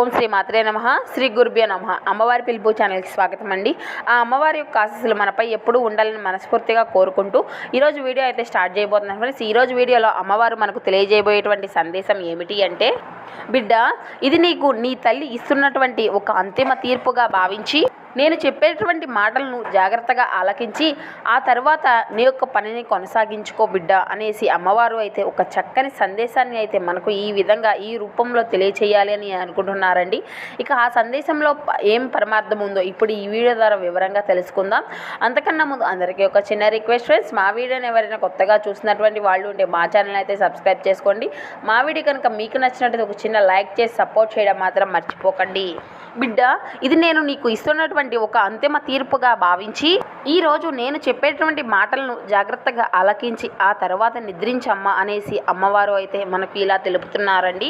ఓం శ్రీ మాత్రే నమః. శ్రీ గురుభ్యో నమః. అమ్మవారి పిలుపు ఛానల్కి స్వాగతం అండి. ఆ అమ్మవారి యొక్క ఆశీస్సులు మనపై ఎప్పుడూ ఉండాలని మనస్ఫూర్తిగా కోరుకుంటూ ఈరోజు వీడియో అయితే స్టార్ట్ చేయబోతున్నాను ఫ్రెండ్స్. ఈరోజు వీడియోలో అమ్మవారు మనకు తెలియజేయబోయేటువంటి సందేశం ఏమిటి అంటే, బిడ్డ, ఇది నీకు నీ తల్లి ఇస్తున్నటువంటి ఒక అంతిమ తీర్పుగా భావించి నేను చెప్పేటువంటి మాటలను జాగ్రత్తగా ఆలకించి ఆ తర్వాత నీ యొక్క పనిని కొనసాగించుకో బిడ్డ అనేసి అమ్మవారు అయితే ఒక చక్కని సందేశాన్ని అయితే మనకు ఈ విధంగా ఈ రూపంలో తెలియచేయాలి అని అనుకుంటున్నారండి. ఇక ఆ సందేశంలో ఏం పరమార్థం ఉందో ఇప్పుడు ఈ వీడియో ద్వారా వివరంగా తెలుసుకుందాం. అంతకన్నా ముందు అందరికీ ఒక చిన్న రిక్వెస్ట్ ఫ్రెండ్స్, మా వీడియోని ఎవరైనా కొత్తగా చూసినటువంటి వాళ్ళు ఉంటే మా ఛానల్ అయితే సబ్స్క్రైబ్ చేసుకోండి. మా వీడియో కనుక మీకు నచ్చినట్టు ఒక చిన్న లైక్ చేసి సపోర్ట్ చేయడం మాత్రం మర్చిపోకండి. బిడ్డ, ఇది నేను నీకు ఇస్తున్నటువంటి ఒక అంతిమ తీర్పుగా భావించి ఈరోజు నేను చెప్పేటువంటి మాటలను జాగ్రత్తగా ఆలకించి ఆ తర్వాత నిద్రించమ్మ అనేసి అమ్మవారు అయితే మనకు ఇలా తెలుపుతున్నారండి.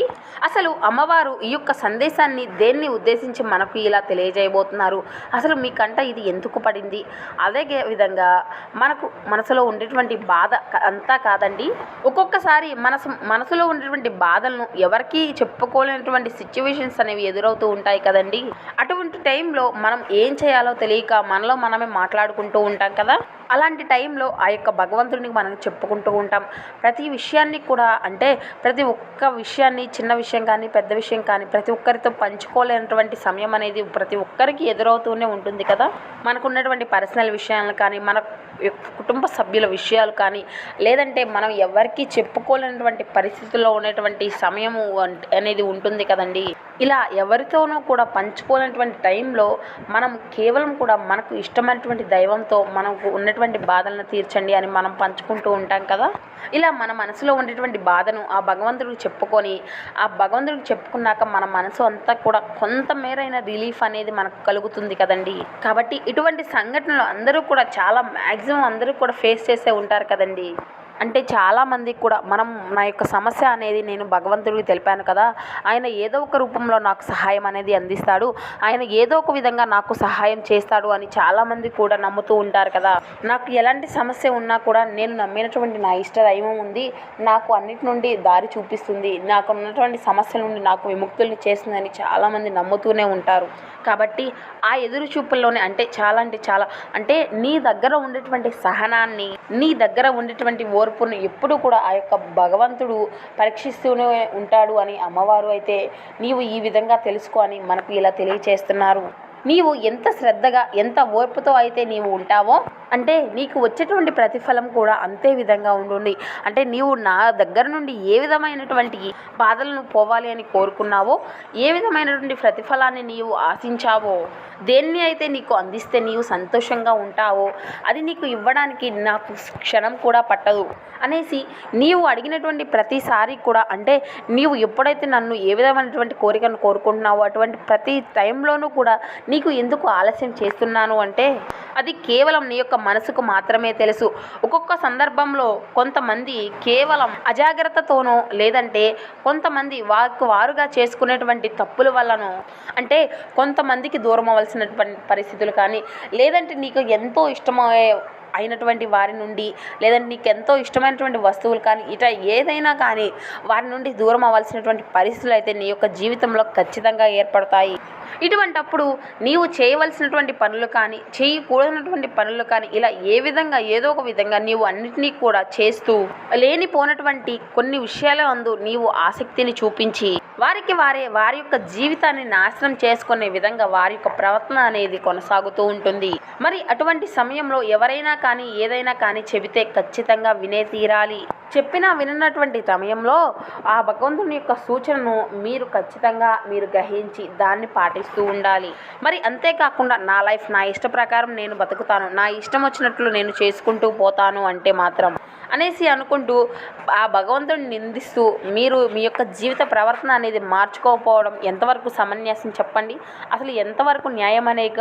అసలు అమ్మవారు ఈ యొక్క సందేశాన్ని దేన్ని ఉద్దేశించి మనకు ఇలా తెలియజేయబోతున్నారు, అసలు మీకంట ఇది ఎందుకు పడింది, అదే విధంగా మనకు మనసులో ఉండేటువంటి బాధ అంతా కాదండి. ఒక్కొక్కసారి మనసులో ఉండేటువంటి బాధలను ఎవరికి చెప్పుకోలేనటువంటి సిచ్యువేషన్స్ అనేవి ఎదురవుతూ ఉంటాయి కదండి. అటువంటి టైంలో మనం ఏం చేయాలో తెలియక మనలో మనమే మాట్లాడుకుంటూ ఉంటాం కదా. అలాంటి టైంలో ఆ యొక్క భగవంతుడిని మనం చెప్పుకుంటూ ఉంటాం. ప్రతి విషయాన్ని కూడా, అంటే ప్రతి ఒక్క విషయాన్ని, చిన్న విషయం కానీ పెద్ద విషయం కానీ ప్రతి ఒక్కరితో పంచుకోలేనటువంటి సమయం అనేది ప్రతి ఒక్కరికి ఎదురవుతూనే ఉంటుంది కదా. మనకున్నటువంటి పర్సనల్ విషయాలను కానీ, మన కుటుంబ సభ్యుల విషయాలు కానీ, లేదంటే మనం ఎవరికి చెప్పుకోలేనటువంటి పరిస్థితుల్లో ఉన్నటువంటి సమయము అనేది ఉంటుంది కదండి. ఇలా ఎవరితోనూ కూడా పంచుకోలేనటువంటి టైంలో మనం కేవలం కూడా మనకు ఇష్టమైనటువంటి దైవంతో మనకు ఉన్నటువంటి బాధలను తీర్చండి అని మనం పంచుకుంటూ ఉంటాం కదా. ఇలా మన మనసులో ఉండేటువంటి బాధను ఆ భగవంతుడికి చెప్పుకొని, ఆ భగవంతుడికి చెప్పుకున్నాక మన మనసు అంతా కూడా కొంత మేరైన రిలీఫ్ అనేది మనకు కలుగుతుంది కదండి. కాబట్టి ఇటువంటి సంఘటనలు అందరూ కూడా చాలా మ్యాక్సిమం అందరూ కూడా ఫేస్ చేసే ఉంటారు కదండి. అంటే చాలామందికి కూడా నా యొక్క సమస్య అనేది నేను భగవంతుడికి తెలిపాను కదా, ఆయన ఏదో ఒక రూపంలో నాకు సహాయం అనేది అందిస్తాడు, ఆయన ఏదో ఒక విధంగా నాకు సహాయం చేస్తాడు అని చాలామంది కూడా నమ్ముతూ ఉంటారు కదా. నాకు ఎలాంటి సమస్య ఉన్నా కూడా నేను నమ్మినటువంటి నా ఇష్ట దైవం ఉంది, నాకు అన్నిటి నుండి దారి చూపిస్తుంది, నాకు ఉన్నటువంటి సమస్యల నుండి నాకు విముక్తుల్ని చేస్తుందని చాలామంది నమ్ముతూనే ఉంటారు. కాబట్టి ఆ ఎదురు చూపుల్లోనే అంటే చాలా నీ దగ్గర ఉండేటువంటి సహనాన్ని, నీ దగ్గర ఉండేటువంటి ఓర్పును ఎప్పుడు కూడా ఆ యొక్క భగవంతుడు పరీక్షిస్తూనే ఉంటాడు అని అమ్మవారు అయితే నీవు ఈ విధంగా తెలుసుకో అని మనకు ఇలా తెలియచేస్తున్నారు. నీవు ఎంత శ్రద్ధగా ఎంత ఓర్పుతో అయితే నీవు ఉంటావో, అంటే నీకు వచ్చేటువంటి ప్రతిఫలం కూడా అంతే విధంగా ఉంటుంది. అంటే నీవు నా దగ్గర నుండి ఏ విధమైనటువంటి బాధలను పోవాలి అని కోరుకున్నావో, ఏ విధమైనటువంటి ప్రతిఫలాన్ని నీవు ఆశించావో, దేన్ని అయితే నీకు అందిస్తే నీవు సంతోషంగా ఉంటావో అది నీకు ఇవ్వడానికి నాకు క్షణం కూడా పట్టదు అనేసి నీవు అడిగినటువంటి ప్రతిసారి కూడా, అంటే నీవు ఎప్పుడైతే నన్ను ఏ విధమైనటువంటి కోరికను కోరుకుంటున్నావో అటువంటి ప్రతి టైంలోనూ కూడా నీకు ఎందుకు ఆలస్యం చేస్తున్నాను అంటే అది కేవలం నీ యొక్క మనసుకు మాత్రమే తెలుసు. ఒక్కొక్క సందర్భంలో కొంతమంది కేవలం అజాగ్రత్తతోనో, లేదంటే కొంతమంది వారుగా చేసుకునేటువంటి తప్పుల వల్లనో, అంటే కొంతమందికి దూరం అవ్వాల్సినటువంటి పరిస్థితులు కానీ, లేదంటే నీకు ఎంతో అయినటువంటి వారి నుండి, లేదంటే నీకు ఎంతో ఇష్టమైనటువంటి వస్తువులు కానీ, ఏదైనా కానీ వారి నుండి దూరం అవ్వాల్సినటువంటి పరిస్థితులు అయితే నీ యొక్క జీవితంలో ఖచ్చితంగా ఏర్పడతాయి. ఇటువంటప్పుడు నీవు చేయవలసినటువంటి పనులు కానీ, చేయకూడనటువంటి పనులు కానీ, ఇలా ఏదో ఒక విధంగా నీవు అన్నిటినీ కూడా చేస్తూ లేనిపోనటువంటి కొన్ని విషయాల నందు నీవు ఆసక్తిని చూపించి వారి యొక్క జీవితాన్ని నాశనం చేసుకునే విధంగా వారి యొక్క ప్రవర్తన అనేది కొనసాగుతూ ఉంటుంది. మరి అటువంటి సమయంలో ఎవరైనా కానీ ఏదైనా కానీ చెబితే ఖచ్చితంగా వినే తీరాలి. చెప్పినా వినటువంటి సమయంలో ఆ భగవంతుని యొక్క సూచనను ఖచ్చితంగా మీరు గ్రహించి దాన్ని పాటిస్తూ ఉండాలి. మరి అంతేకాకుండా నా లైఫ్ నా ఇష్ట ప్రకారం నేను బతుకుతాను, నా ఇష్టం వచ్చినట్లు నేను చేసుకుంటూ పోతాను అంటే మాత్రం అనేసి అనుకుంటూ ఆ భగవంతుడిని నిందిస్తూ మీరు మీ యొక్క జీవిత ప్రవర్తన అనేది మార్చుకోకపోవడం ఎంతవరకు సమంజసం చెప్పండి. అసలు ఎంతవరకు న్యాయం అనేక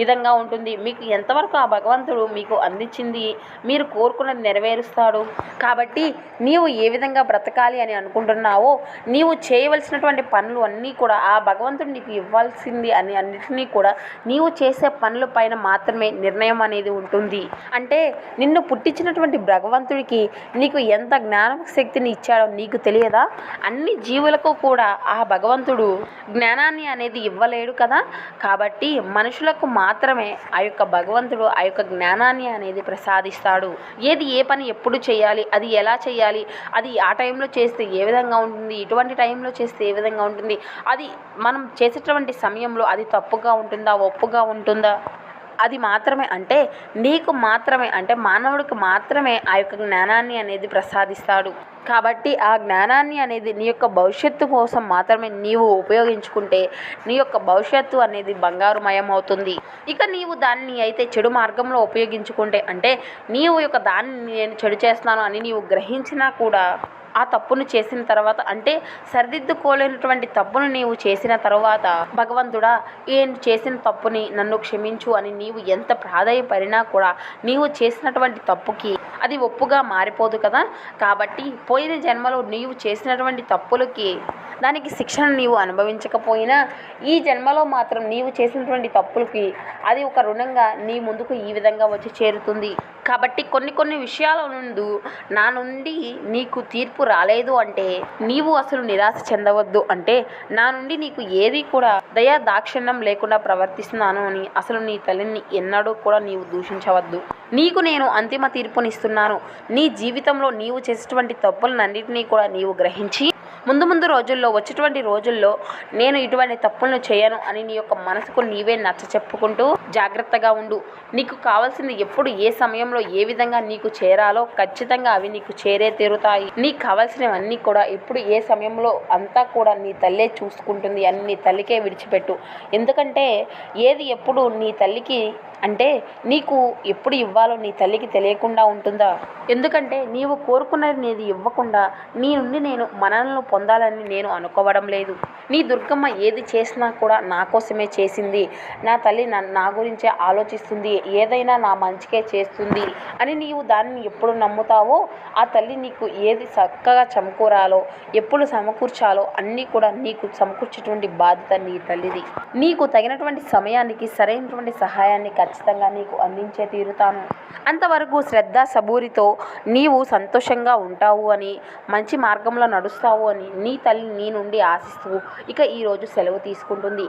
విధంగా ఉంటుంది. మీకు ఎంతవరకు ఆ భగవంతుడు మీకు అందించింది మీరు కోరుకున్నది నెరవేరుస్తాడు. కాబట్టి నీవు ఏ విధంగా బ్రతకాలి అని అనుకుంటున్నావో, నీవు చేయవలసినటువంటి పనులు అన్నీ కూడా ఆ భగవంతుడు నీకు ఇవ్వాల్సింది అని అన్నిటినీ కూడా నీవు చేసే పనుల పైన మాత్రమే నిర్ణయం అనేది ఉంటుంది. అంటే నిన్ను పుట్టించినటువంటి భగవంతుడికి చేయడానికి నీకు ఎంత జ్ఞాన శక్తిని ఇచ్చాడో నీకు తెలియదా? అన్ని జీవులకు కూడా ఆ భగవంతుడు జ్ఞానాన్ని అనేది ఇవ్వలేడు కదా. కాబట్టి మనుషులకు మాత్రమే ఆ యొక్క భగవంతుడు ఆ యొక్క జ్ఞానాన్ని అనేది ప్రసాదిస్తాడు. ఏది ఏ పని ఎప్పుడు చేయాలి, అది ఎలా చేయాలి, అది ఆ టైంలో చేస్తే ఏ విధంగా ఉంటుంది, ఇటువంటి టైంలో చేస్తే ఏ విధంగా ఉంటుంది, అది మనం చేసేటువంటి సమయంలో అది తప్పుగా ఉంటుందా, ఒప్పుగా ఉంటుందా, అది మాత్రమే అంటే నీకు మాత్రమే అంటే మానవుడికి మాత్రమే ఆ యొక్క జ్ఞానాన్ని అనేది ప్రసాదిస్తాడు. కాబట్టి ఆ జ్ఞానాన్ని అనేది నీ యొక్క భవిష్యత్తు కోసం మాత్రమే నీవు ఉపయోగించుకుంటే నీ యొక్క భవిష్యత్తు అనేది బంగారుమయం అవుతుంది. ఇక నీవు దాన్ని అయితే చెడు మార్గంలో ఉపయోగించుకుంటే అంటే నీవు యొక్క దాన్ని నేను చెడు చేస్తున్నాను అని నీవు గ్రహించినా కూడా ఆ తప్పును చేసిన తర్వాత అంటే సరిదిద్దుకోలేనటువంటి తప్పును నీవు చేసిన తర్వాత భగవంతుడా నేను చేసిన తప్పుని నన్ను క్షమించు అని నీవు ఎంత ప్రాధేయపడినా కూడా నీవు చేసినటువంటి తప్పుకి అది ఒప్పుగా మారిపోదు కదా. కాబట్టి పోయిన జన్మలో నీవు చేసినటువంటి తప్పులకి దానికి శిక్షను నీవు అనుభవించకపోయినా ఈ జన్మలో మాత్రం నీవు చేసినటువంటి తప్పులకి అది ఒక రుణంగా నీ ముందుకు ఈ విధంగా వచ్చి చేరుతుంది. కాబట్టి కొన్ని విషయాల నా నుండి నీకు తీర్పు రాలేదు అంటే నీవు అసలు నిరాశ చెందవద్దు. అంటే నా నుండి నీకు ఏది కూడా దయా దాక్షిణ్యం లేకుండా ప్రవర్తిస్తున్నాను అని అసలు నీ తల్లిని ఎన్నడూ కూడా నీవు దూషించవద్దు. నీకు నేను అంతిమ తీర్పునిస్తున్నాను. నీ జీవితంలో నీవు చేసేటువంటి తప్పులన్నింటినీ కూడా నీవు గ్రహించి ముందు రోజుల్లో వచ్చేటువంటి రోజుల్లో నేను ఇటువంటి తప్పులను చేయను అని నీ యొక్క మనసుకు నీవే నచ్చ చెప్పుకుంటూ జాగ్రత్తగా ఉండు. నీకు కావాల్సింది ఎప్పుడు ఏ సమయంలో ఏ విధంగా నీకు చేరాలో ఖచ్చితంగా అవి నీకు చేరే తీరుతాయి. నీకు కావాల్సినవన్నీ కూడా ఎప్పుడు ఏ సమయంలో అంతా కూడా నీ తల్లే చూసుకుంటుంది అని నీ తల్లికే విడిచిపెట్టు. ఎందుకంటే ఏది ఎప్పుడు నీ తల్లికి అంటే నీకు ఎప్పుడు ఇవ్వాలో నీ తల్లికి తెలియకుండా ఉంటుందా? ఎందుకంటే నీవు కోరుకున్నది నీది ఇవ్వకుండా నీ నుండి నేను మనల్ని పొందాలని నేను అనుకోవడం లేదు. నీ దుర్గమ్మ ఏది చేసినా కూడా నా కోసమే చేసింది, నా తల్లి నా గురించే ఆలోచిస్తుంది, ఏదైనా నా మంచికే చేస్తుంది అని నీవు దానిని ఎప్పుడు నమ్ముతావో ఆ తల్లి నీకు ఏది చక్కగా సమకూరాలో ఎప్పుడు సమకూర్చాలో అన్నీ కూడా నీకు సమకూర్చేటువంటి బాధ్యత నీ తల్లిది. నీకు తగినటువంటి సమయానికి సరైనటువంటి సహాయాన్ని ఖచ్చితంగా నీకు అందించే తీరుతాను. అంతవరకు శ్రద్ధ సబూరితో నీవు సంతోషంగా ఉంటావు అని మంచి మార్గంలో నడుస్తావు అని నీ తల్లి నీ నుండి ఆశిస్తూ ఇక ఈరోజు సెలవు తీసుకుంటుంది.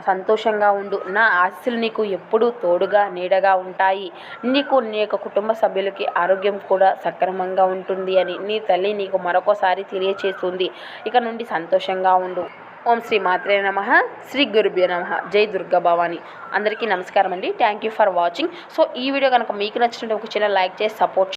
సంతోషంగా ఉండు. నా ఆశీస్సులు నీకు ఎప్పుడూ తోడుగా నీడగా ఉంటాయి. నీకు నీ యొక్క కుటుంబ సభ్యులకి ఆరోగ్యం కూడా సక్రమంగా ఉంటుంది అని నీ తల్లి నీకు మరొకసారి తెలియచేస్తుంది. ఇక నుండి సంతోషంగా ఉండు. ఓం శ్రీ మాత్రే నమః. శ్రీ గురుభ్యో నమః. జై దుర్గా భవాని. అందరికీ నమస్కారం అండి. Thank you for watching. So ఈ వీడియో కనుక మీకు నచ్చినట్టు ఒక చిన్న లైక్ చేసి సపోర్ట్